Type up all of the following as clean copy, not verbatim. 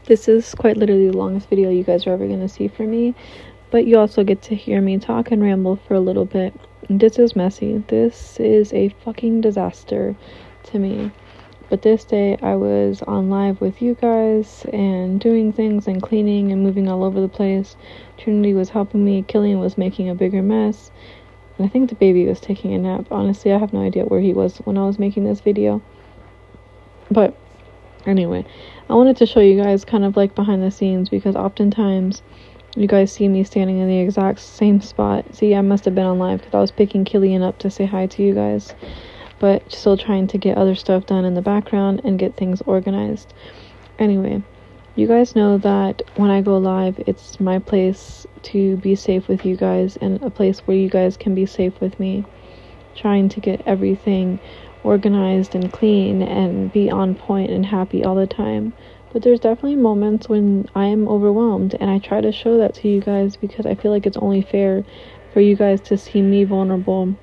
This is quite literally the longest video you guys are ever going to see from me, but you also get to hear me talk and ramble for a little bit. This is messy. This is a fucking disaster to me. But this day I was on live with you guys and doing things and cleaning and moving all over the place. Trinity was helping me. Killian was making a bigger mess. And I think the baby was taking a nap. Honestly, I have no idea where he was when I was making this video. But anyway, I wanted to show you guys kind of like behind the scenes, because oftentimes you guys see me standing in the exact same spot. See, I must have been on live because I was picking Killian up to say hi to you guys, but still trying to get other stuff done in the background and get things organized. Anyway, you guys know that when I go live, it's my place to be safe with you guys and a place where you guys can be safe with me, trying to get everything organized and clean and be on point and happy all the time. But there's definitely moments when I am overwhelmed, and I try to show that to you guys because I feel like it's only fair for you guys to see me vulnerable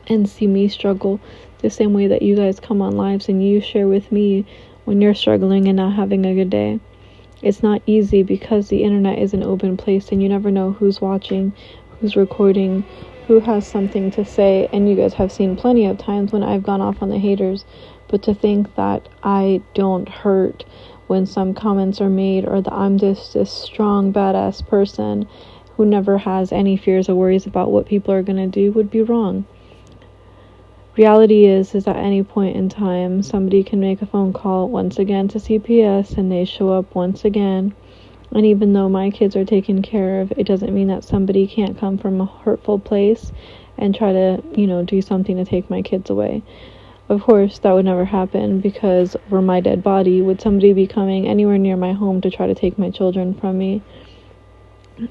and see me struggle the same way that you guys come on lives and you share with me when you're struggling and not having a good day. It's not easy because the internet is an open place and you never know who's watching, who's recording, who has something to say. And you guys have seen plenty of times when I've gone off on the haters, but to think that I don't hurt when some comments are made, or that I'm just this strong badass person who never has any fears or worries about what people are going to do, would be wrong. Reality is at any point in time, somebody can make a phone call once again to CPS and they show up once again. And even though my kids are taken care of, it doesn't mean that somebody can't come from a hurtful place and try to, do something to take my kids away. Of course, that would never happen, because over my dead body would somebody be coming anywhere near my home to try to take my children from me.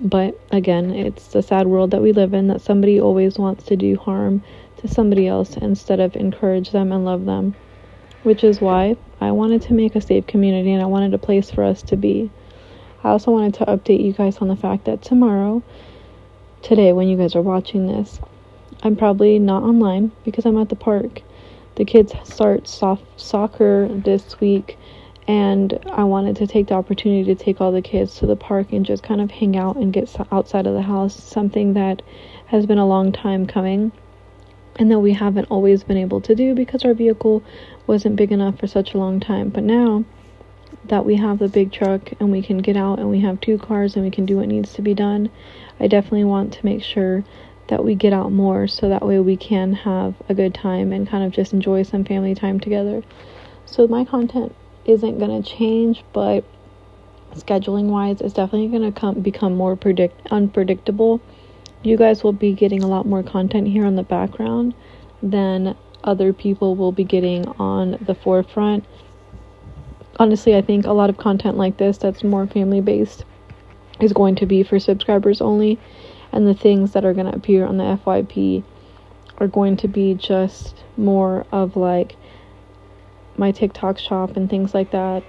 But again, it's the sad world that we live in, that somebody always wants to do harm to somebody else instead of encourage them and love them. Which is why I wanted to make a safe community and I wanted a place for us to be. I also wanted to update you guys on the fact that today when you guys are watching this, I'm probably not online because I'm at the park. The kids start soccer this week, and I wanted to take the opportunity to take all the kids to the park and just kind of hang out and get outside of the house, something that has been a long time coming and that we haven't always been able to do because our vehicle wasn't big enough for such a long time. But now that we have the big truck and we can get out and we have 2 cars and we can do what needs to be done, I definitely want to make sure that we get out more so that way we can have a good time and kind of just enjoy some family time together. So my content isn't going to change, but scheduling wise, it's definitely going to become more unpredictable. You guys will be getting a lot more content here on the background than other people will be getting on the forefront. Honestly, I think a lot of content like this that's more family based is going to be for subscribers only, and the things that are going to appear on the FYP are going to be just more of like my TikTok shop and things like that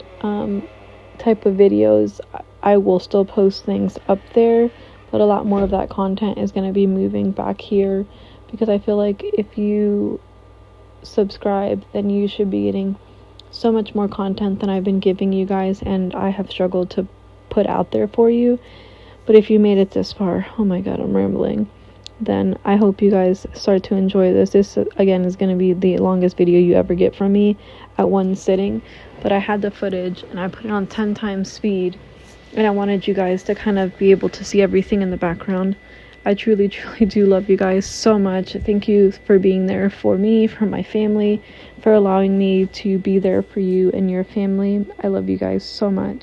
type of videos. I will still post things up there, but a lot more of that content is going to be moving back here, because I feel like if you subscribe, then you should be getting so much more content than I've been giving you guys, and I have struggled to put out there for you. But if you made it this far, oh my god, I'm rambling, then I hope you guys start to enjoy this. This, again, is going to be the longest video you ever get from me at one sitting. But I had the footage, and I put it on 10 times speed, and I wanted you guys to kind of be able to see everything in the background. I truly, truly do love you guys so much. Thank you for being there for me, for my family, for allowing me to be there for you and your family. I love you guys so much.